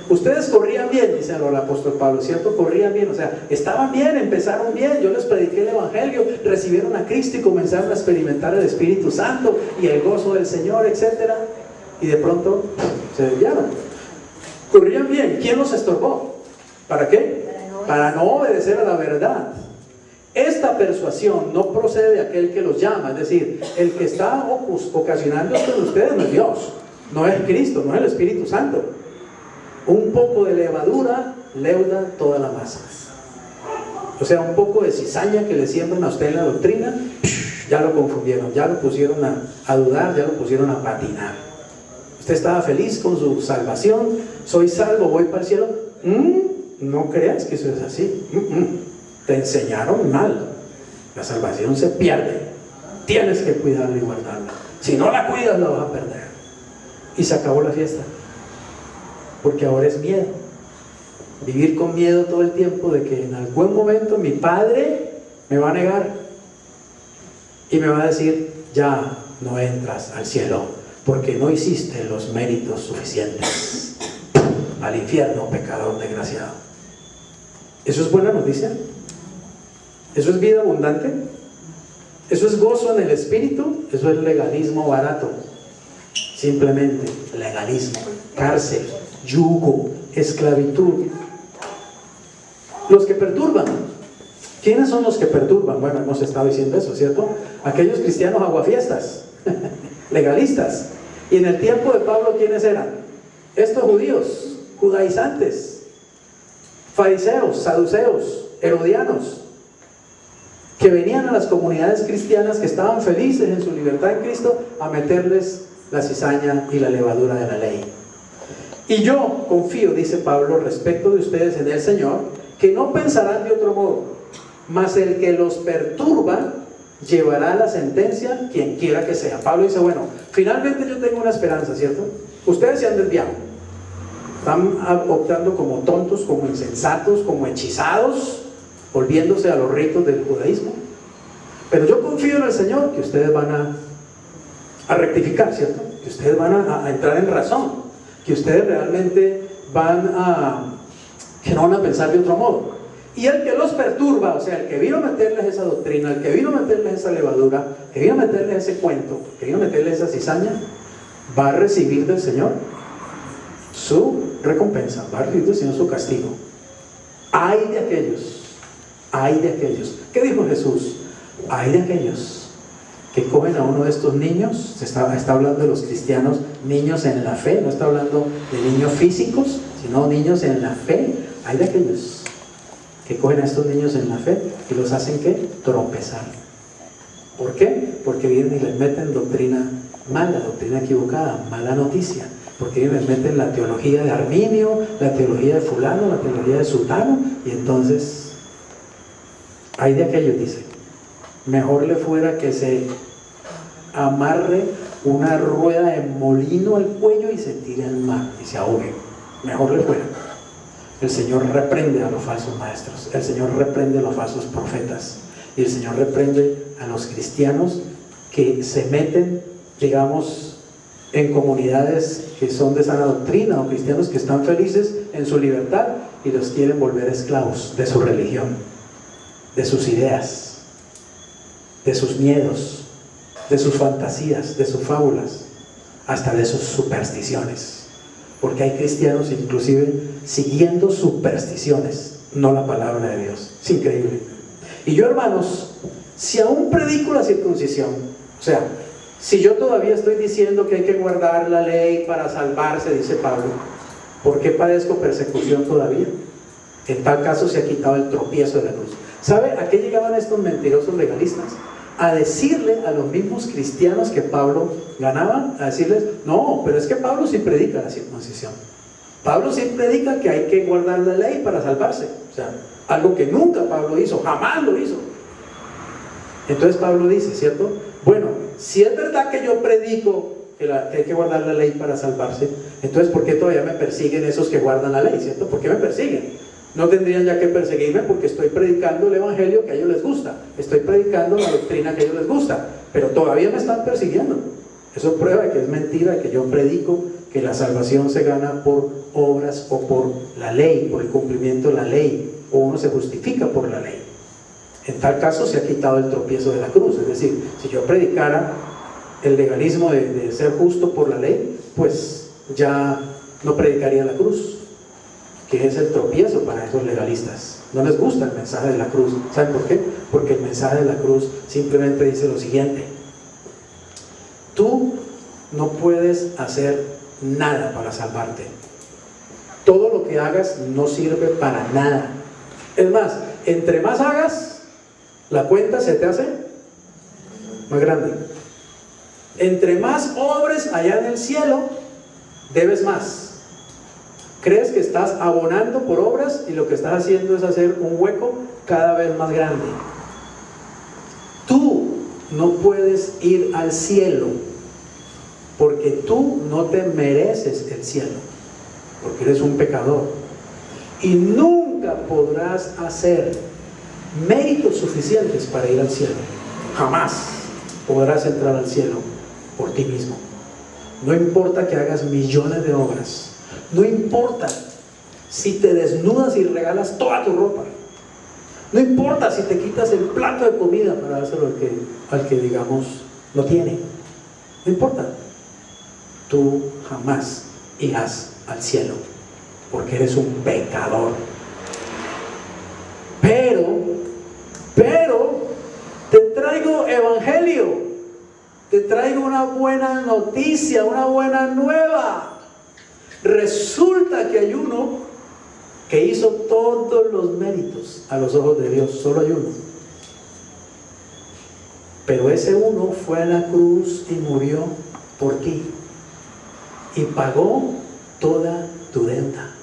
Ustedes corrían bien, dice el apóstol Pablo, ¿cierto? Corrían bien, o sea, estaban bien, empezaron bien, yo les prediqué el Evangelio, recibieron a Cristo y comenzaron a experimentar el Espíritu Santo y el gozo del Señor, etc. Y de pronto se desviaron. Corrían bien, ¿quién los estorbó? ¿Para qué? Para no obedecer a la verdad. Esta persuasión no procede de aquel que los llama, es decir, el que está ocasionando esto en ustedes no es Dios, no es Cristo, no es el Espíritu Santo. Un poco de levadura leuda toda la masa. O sea, un poco de cizaña que le siembran a usted en la doctrina, ya lo confundieron, ya lo pusieron a dudar, ya lo pusieron a patinar. Usted estaba feliz con su salvación, soy salvo, voy para el cielo. No creas que eso es así. Te enseñaron mal. La salvación se pierde, tienes que cuidarla y guardarla. Si no la cuidas, la vas a perder. Y se acabó la fiesta, porque ahora es miedo. Vivir con miedo todo el tiempo de que en algún momento mi padre me va a negar y me va a decir, ya no entras al cielo porque no hiciste los méritos suficientes. Al infierno, pecador desgraciado. ¿Eso es buena noticia? ¿Eso es vida abundante? ¿Eso es gozo en el espíritu? Eso es legalismo barato. Simplemente legalismo, cárcel, yugo, esclavitud. Los que perturban. ¿Quiénes son los que perturban? Bueno, hemos estado diciendo eso, ¿cierto? Aquellos cristianos aguafiestas, legalistas. Y en el tiempo de Pablo, ¿quiénes eran? Estos judíos, judaizantes, fariseos, saduceos, herodianos, que venían a las comunidades cristianas que estaban felices en su libertad en Cristo a meterles la cizaña y la levadura de la ley. Y yo confío, dice Pablo, respecto de ustedes en el Señor, que no pensarán de otro modo, mas el que los perturba llevará la sentencia quien quiera que sea. Pablo dice, bueno, finalmente yo tengo una esperanza, ¿cierto? Ustedes se han desviado, están optando como tontos, como insensatos, como hechizados, volviéndose a los ritos del judaísmo, pero yo confío en el Señor que ustedes van a rectificar, ¿cierto? Que ustedes van a entrar en razón, que ustedes realmente que no van a pensar de otro modo. Y el que los perturba, o sea, el que vino a meterles esa doctrina, el que vino a meterles esa levadura, que vino a meterles ese cuento, que vino a meterles esa cizaña, va a recibir del Señor su recompensa, va a recibir sino su castigo. Ay de aquellos, ay de aquellos. ¿Qué dijo Jesús? Ay de aquellos que cogen a uno de estos niños. Está hablando de los cristianos, niños en la fe, no está hablando de niños físicos, sino niños en la fe. Hay de aquellos que cogen a estos niños en la fe y los hacen ¿qué? Tropezar. ¿Por qué? Porque vienen y les meten doctrina mala, doctrina equivocada, mala noticia. Porque vienen y les meten la teología de Arminio, la teología de fulano, la teología de sutano, y entonces hay de aquellos, dice, mejor le fuera que se amarre una rueda de molino al cuello y se tire al mar y se ahogue. Mejor le fuera. El Señor reprende a los falsos maestros, el Señor reprende a los falsos profetas, y el Señor reprende a los cristianos que se meten, digamos, en comunidades que son de sana doctrina, o cristianos que están felices en su libertad y los quieren volver esclavos de su religión, de sus ideas, de sus miedos, de sus fantasías, de sus fábulas, hasta de sus supersticiones. Porque hay cristianos inclusive siguiendo supersticiones, no la palabra de Dios. Es increíble. Y yo, hermanos, si aún predico la circuncisión, o sea, si yo todavía estoy diciendo que hay que guardar la ley para salvarse, dice Pablo, ¿por qué padezco persecución todavía? En tal caso se ha quitado el tropiezo de la cruz. ¿Sabe a qué llegaban estos mentirosos legalistas? A decirle a los mismos cristianos que Pablo ganaba, a decirles, no, pero es que Pablo sí predica la circuncisión. Pablo sí predica que hay que guardar la ley para salvarse. O sea, algo que nunca Pablo hizo, jamás lo hizo. Entonces Pablo dice, ¿cierto? Bueno, si es verdad que yo predico que hay que guardar la ley para salvarse, entonces ¿por qué todavía me persiguen esos que guardan la ley, ¿cierto? ¿Por qué me persiguen? No tendrían ya que perseguirme porque estoy predicando el evangelio que a ellos les gusta, estoy predicando la doctrina que a ellos les gusta, pero todavía me están persiguiendo. Eso prueba que es mentira, que yo predico que la salvación se gana por obras o por la ley, por el cumplimiento de la ley, o uno se justifica por la ley. En tal caso se ha quitado el tropiezo de la cruz. Es decir, si yo predicara el legalismo de ser justo por la ley, pues ya no predicaría la cruz, que es el tropiezo para esos legalistas. No les gusta el mensaje de la cruz. ¿Saben por qué? Porque el mensaje de la cruz simplemente dice lo siguiente: tú no puedes hacer nada para salvarte. Todo lo que hagas no sirve para nada. Es más, entre más hagas, la cuenta se te hace más grande. Entre más obres allá en el cielo, debes más. Crees que estás abonando por obras y lo que estás haciendo es hacer un hueco cada vez más grande. Tú no puedes ir al cielo porque tú no te mereces el cielo, porque eres un pecador, y nunca podrás hacer méritos suficientes para ir al cielo. Jamás podrás entrar al cielo por ti mismo. No importa que hagas millones de obras, no importa si te desnudas y regalas toda tu ropa, no importa si te quitas el plato de comida para dárselo al que digamos no tiene, no importa, tú jamás irás al cielo porque eres un pecador. Pero te traigo evangelio, te traigo una buena noticia, una buena nueva. Resulta que hay uno que hizo todos los méritos a los ojos de Dios. Solo hay uno, pero ese uno fue a la cruz y murió por ti y pagó toda tu deuda,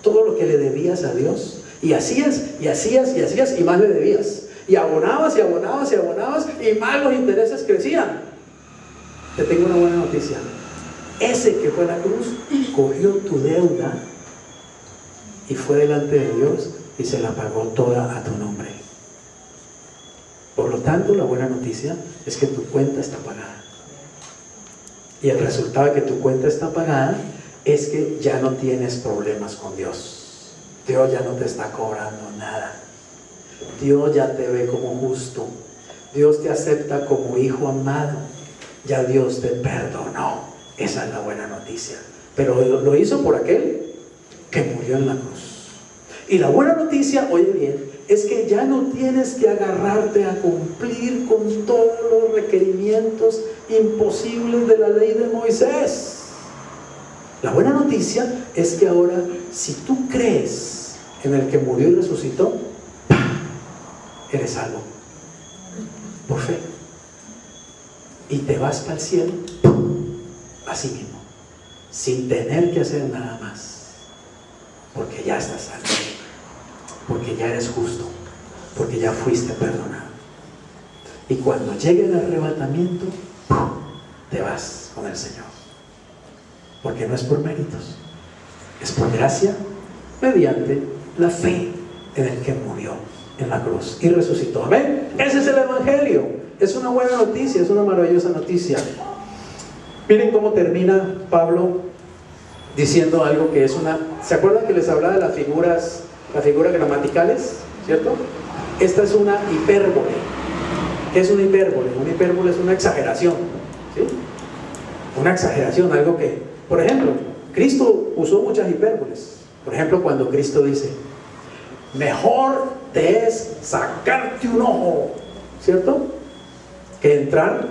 todo lo que le debías a Dios. Y hacías, y más le debías. Y abonabas, y más los intereses crecían. Te tengo una buena noticia. Ese que fue a la cruz cogió tu deuda y fue delante de Dios y se la pagó toda a tu nombre. Por lo tanto, la buena noticia es que tu cuenta está pagada. Y el resultado de que tu cuenta está pagada es que ya no tienes problemas con Dios. Dios ya no te está cobrando nada. Dios ya te ve como justo. Dios te acepta como hijo amado. Ya Dios te perdonó. Esa es la buena noticia. pero lo hizo por aquel que murió en la cruz. Y la buena noticia, oye bien, es que ya no tienes que agarrarte a cumplir con todos los requerimientos imposibles de la ley de Moisés. La buena noticia es que ahora, si tú crees en el que murió y resucitó, eres salvo por fe, y te vas para el cielo así mismo, sin tener que hacer nada más, porque ya estás salvo, porque ya eres justo, porque ya fuiste perdonado. Y cuando llegue el arrebatamiento, te vas con el Señor, porque no es por méritos, es por gracia, mediante la fe en el que murió en la cruz y resucitó. Amén. Ese es el Evangelio. Es una buena noticia, es una maravillosa noticia. Miren cómo termina Pablo diciendo algo que es una... ¿Se acuerdan que les hablaba de las figuras gramaticales? ¿Cierto? Esta es una hipérbole. ¿Qué es una hipérbole? Una hipérbole es una exageración, ¿sí? Una exageración, algo que... Por ejemplo, Cristo usó muchas hipérboles. Por ejemplo, cuando Cristo dice: mejor te es sacarte un ojo, ¿cierto?, que entrar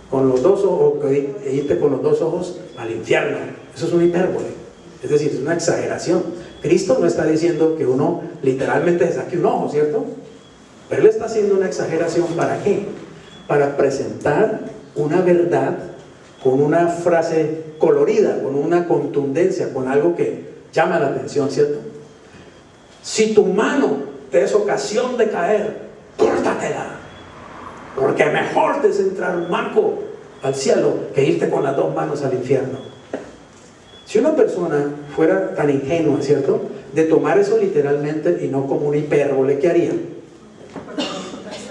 con los dos ojos, que irte con los dos ojos al infierno. Eso es una hipérbole, es decir, es una exageración. Cristo no está diciendo que uno literalmente se saque un ojo, ¿cierto? Pero Él está haciendo una exageración. ¿Para qué? Para presentar una verdad con una frase colorida, con una contundencia, con algo que llama la atención, ¿cierto? Si tu mano te es ocasión de caer, córtatela, porque mejor te es entrar manco al cielo que irte con las dos manos al infierno. Si una persona fuera tan ingenua, ¿cierto?, de tomar eso literalmente y no como una hipérbole, ¿qué haría?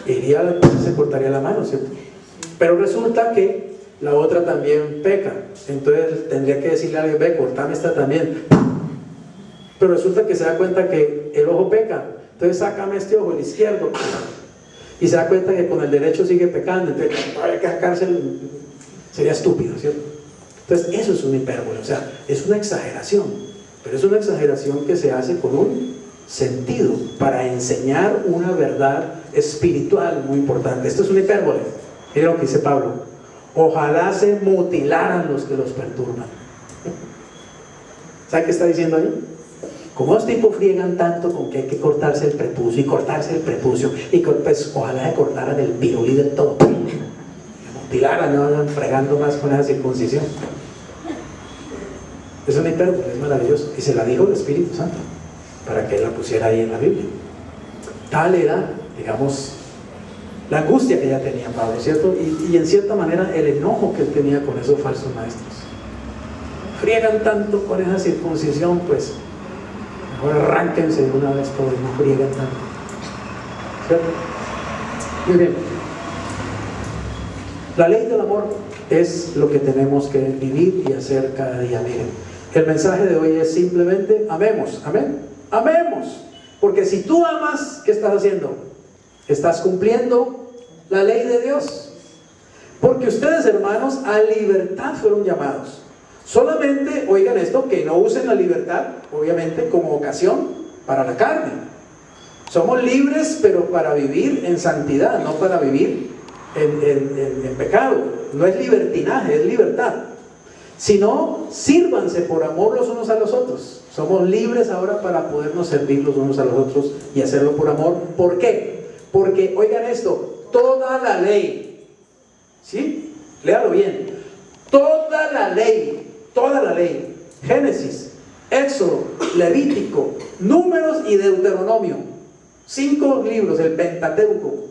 Iría, se cortaría la mano, ¿cierto? Pero resulta que la otra también peca, entonces tendría que decirle a alguien: ve, cortame esta también. Pero resulta que se da cuenta que el ojo peca, entonces sácame este ojo, el izquierdo, y se da cuenta que con el derecho sigue pecando, entonces hay que sacarse, sería estúpido, ¿cierto? Entonces eso es una hipérbole, o sea, es una exageración, pero es una exageración que se hace con un sentido, para enseñar una verdad espiritual muy importante. Esto es una hipérbole. Miren lo que dice Pablo: ojalá se mutilaran los que los perturban. ¿Sabe qué está diciendo ahí? Como los tipos friegan tanto con que hay que cortarse el prepucio y cortarse el prepucio, y pues ojalá se cortaran el pirulí del todo, se mutilaran, no vayan fregando más con esa circuncisión. Es una hipérbole, es maravilloso, y se la dijo el Espíritu Santo para que Él la pusiera ahí en la Biblia. Tal era, digamos, la angustia que ya tenía Pablo, ¿cierto? Y en cierta manera el enojo que él tenía con esos falsos maestros. Friegan tanto con esa circuncisión, pues mejor arránquense de una vez todos, no friegan tanto, ¿cierto? Muy bien. La ley del amor es lo que tenemos que vivir y hacer cada día. Miren, el mensaje de hoy es simplemente: amemos. Amén. Amemos. Porque si tú amas, ¿qué estás haciendo? Estás cumpliendo la ley de Dios. Porque ustedes, hermanos, a libertad fueron llamados. Solamente, oigan esto, que no usen la libertad, obviamente, como ocasión para la carne. Somos libres, pero para vivir en santidad, no para vivir en pecado. No es libertinaje, es libertad. Sino, sírvanse por amor los unos a los otros. Somos libres ahora para podernos servir los unos a los otros y hacerlo por amor. ¿Por qué? Porque, oigan esto, toda la ley, ¿sí? Léalo bien. Toda la ley, Génesis, Éxodo, Levítico, Números y Deuteronomio, 5 libros, el Pentateuco,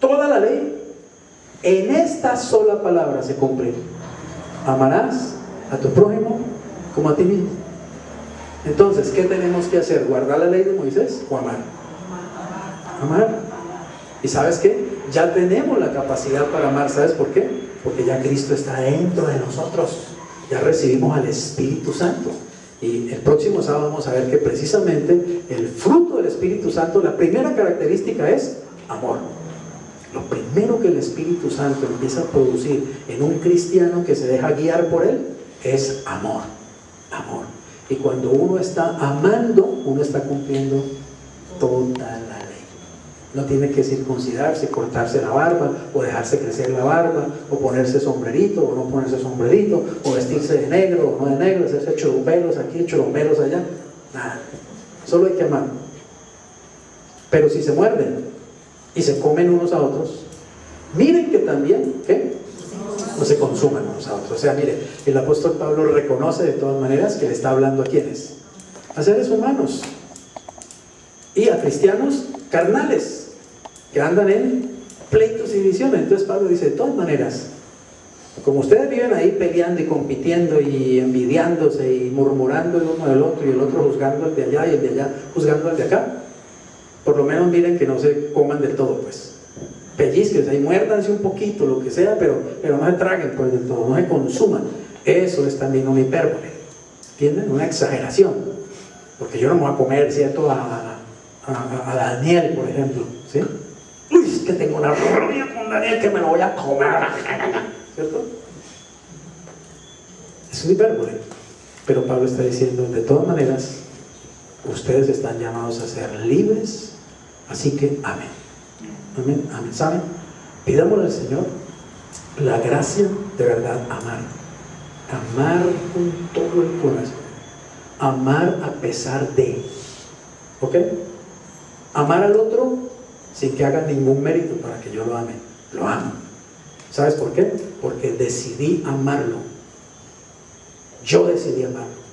toda la ley, en esta sola palabra se cumple: amarás a tu prójimo como a ti mismo. Entonces, ¿qué tenemos que hacer? ¿Guardar la ley de Moisés o amar? Amar. ¿Y sabes qué? Ya tenemos la capacidad para amar. ¿Sabes por qué? Porque ya Cristo está dentro de nosotros. Ya recibimos al Espíritu Santo. Y el próximo sábado vamos a ver que precisamente el fruto del Espíritu Santo, la primera característica es amor. Lo primero que el Espíritu Santo empieza a producir en un cristiano que se deja guiar por Él es amor. amor. Y cuando uno está amando, uno está cumpliendo toda la ley. No tiene que circuncidarse, cortarse la barba, o dejarse crecer la barba, o ponerse sombrerito, o no ponerse sombrerito, o vestirse de negro, o no de negro, hacerse churumbelos aquí, churumbelos allá. Nada. Solo hay que amar. Pero si se muerden y se comen unos a otros, miren que también, ¿qué? No se consuman unos a otros. O sea, mire, el apóstol Pablo reconoce de todas maneras que le está hablando a ¿quiénes? A seres humanos y a cristianos carnales que andan en pleitos y divisiones. Entonces Pablo dice, de todas maneras, como ustedes viven ahí peleando y compitiendo y envidiándose y murmurando el uno del otro y el otro juzgando al de allá y el de allá juzgando al de acá, por lo menos miren que no se coman del todo, pues. Pellizques, ahí muérdanse un poquito, lo que sea, pero no se traguen pues del todo, no se consuman. Eso es también una hipérbole, ¿entienden? Una exageración. Porque yo no me voy a comer, ¿cierto? A Daniel, por ejemplo, ¿sí? Uy, es que tengo una rabia con Daniel que me lo voy a comer, ¿cierto? Es una hipérbole. Pero Pablo está diciendo, de todas maneras, ustedes están llamados a ser libres, así que amén. Amén, amén. ¿Saben? Pidámosle al Señor la gracia de verdad, amar con todo el corazón, amar a pesar de, ¿ok? Amar al otro sin que haga ningún mérito para que yo lo ame. Lo amo. ¿Sabes por qué? Porque decidí amarlo. Yo decidí amarlo.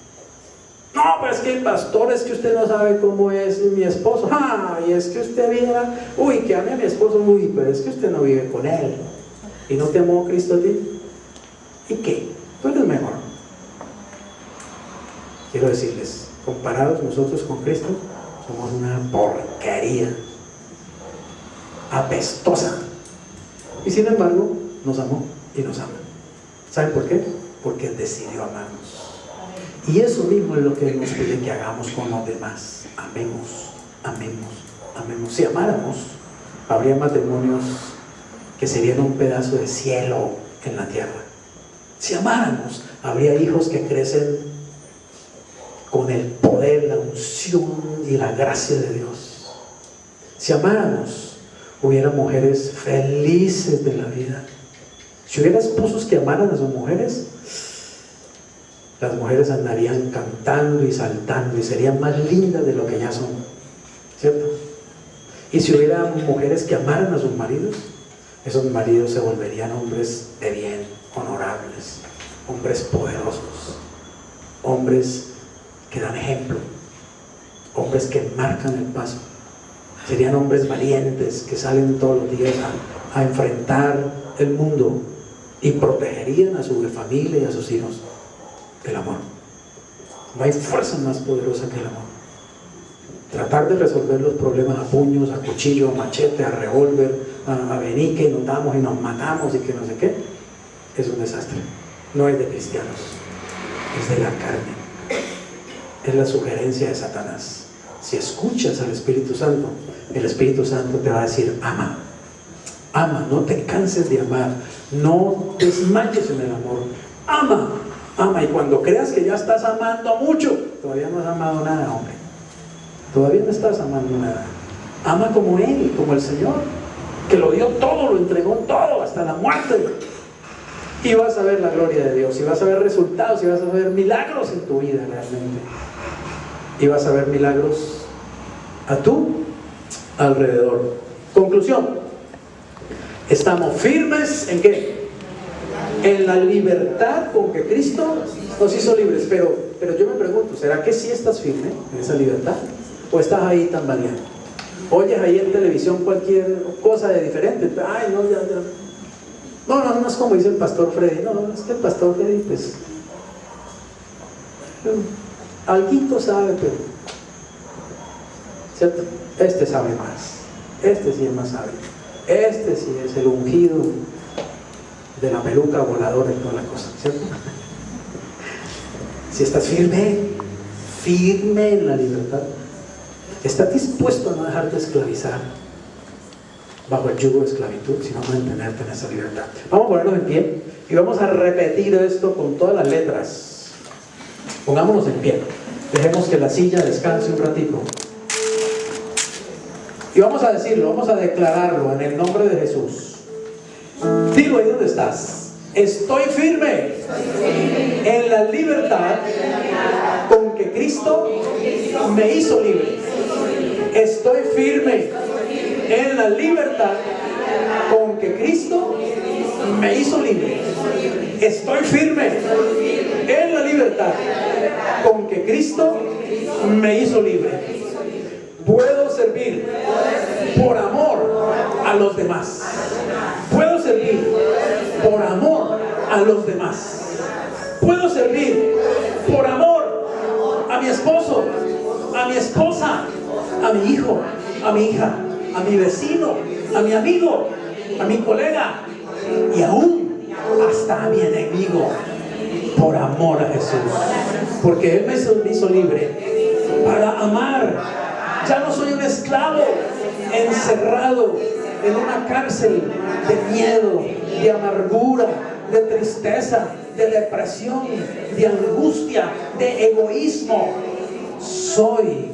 No, pero es que el pastor, es que usted no sabe cómo es mi esposo. Y es que usted viera, uy, que ame a mi esposo, uy, pero es que usted no vive con él. ¿Y no te amó Cristo a ti? ¿Y qué? Tú eres mejor. Quiero decirles, comparados nosotros con Cristo, somos una porquería apestosa. Y sin embargo, nos amó y nos ama. ¿Saben por qué? Porque decidió amarnos. Y eso mismo es lo que nos pide que hagamos con los demás. Amemos, amemos, amemos. Si amáramos, habría matrimonios que serían un pedazo de cielo en la tierra. Si amáramos, habría hijos que crecen con el poder, la unción y la gracia de Dios. Si amáramos, hubiera mujeres felices de la vida. Si hubiera esposos que amaran a sus mujeres, las mujeres andarían cantando y saltando y serían más lindas de lo que ya son, ¿cierto? Y si hubiera mujeres que amaran a sus maridos, esos maridos se volverían hombres de bien, honorables, hombres poderosos, hombres que dan ejemplo, hombres que marcan el paso. Serían hombres valientes que salen todos los días a enfrentar el mundo y protegerían a su familia y a sus hijos. El amor. No hay fuerza más poderosa que el amor. Tratar de resolver los problemas a puños, a cuchillo, a machete, a revólver, a venique, nos damos y nos matamos y que no sé qué, es un desastre. No es de cristianos, es de la carne. Es la sugerencia de Satanás. Si escuchas al Espíritu Santo, el Espíritu Santo te va a decir, ama, ama, no te canses de amar, no desmayes en el amor, ama. Ama, y cuando creas que ya estás amando mucho, todavía no has amado nada, hombre. Todavía no estás amando nada. Ama como Él, como el Señor, que lo dio todo, lo entregó todo, hasta la muerte. Y vas a ver la gloria de Dios, y vas a ver resultados, y vas a ver milagros en tu vida realmente. Y vas a ver milagros a tu alrededor. Conclusión. Estamos firmes ¿en qué? En la libertad con que Cristo nos hizo libres. Pero yo me pregunto, ¿será que sí estás firme en esa libertad? ¿O estás ahí tambaleando? Oyes ahí en televisión cualquier cosa de diferente. Ay, no, ya. No es como dice el pastor Freddy. No, es que el pastor Freddy, pues, alguito sabe, pero, ¿cierto? Este sabe más. Este sí es más sabio. Este sí es el ungido de la peluca voladora y toda la cosa, ¿cierto? Si estás firme en la libertad, estás dispuesto a no dejarte esclavizar bajo el yugo de esclavitud, sino mantenerte en esa libertad. Vamos a ponernos en pie y vamos a repetir esto con todas las letras. Pongámonos en pie. Dejemos que la silla descanse un ratito. Y vamos a decirlo, vamos a declararlo en el nombre de Jesús. Dilo ahí donde estás. Estoy firme en la libertad con que Cristo me hizo libre. Estoy firme en la libertad con que Cristo me hizo libre. Estoy firme en la libertad con que Cristo me hizo libre. Puedo servir por amor a los demás. Puedo servir por amor a los demás. Puedo servir por amor a mi esposo, a mi esposa, a mi hijo, a mi hija, a mi vecino, a mi amigo, a mi colega y aún hasta a mi enemigo, por amor a Jesús, porque Él me hizo libre para amar. Ya no soy un esclavo encerrado en una cárcel de miedo, de amargura, de tristeza, de depresión, de angustia, de egoísmo. Soy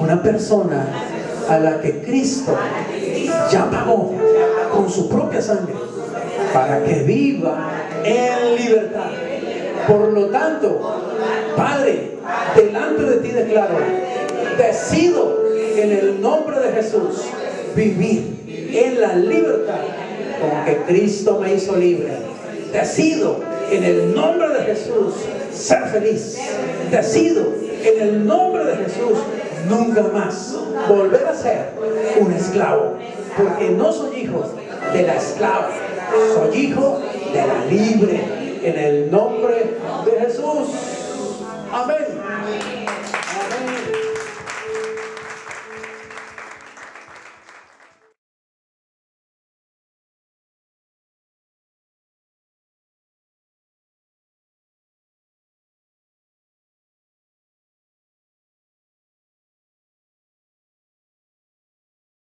una persona a la que Cristo ya pagó con su propia sangre para que viva en libertad. Por lo tanto, Padre, delante de ti declaro, decido en el nombre de Jesús vivir en la libertad con que Cristo me hizo libre. Decido en el nombre de Jesús ser feliz. Decido en el nombre de Jesús nunca más volver a ser un esclavo, porque no soy hijo de la esclava, soy hijo de la libre, en el nombre de Jesús. Amén.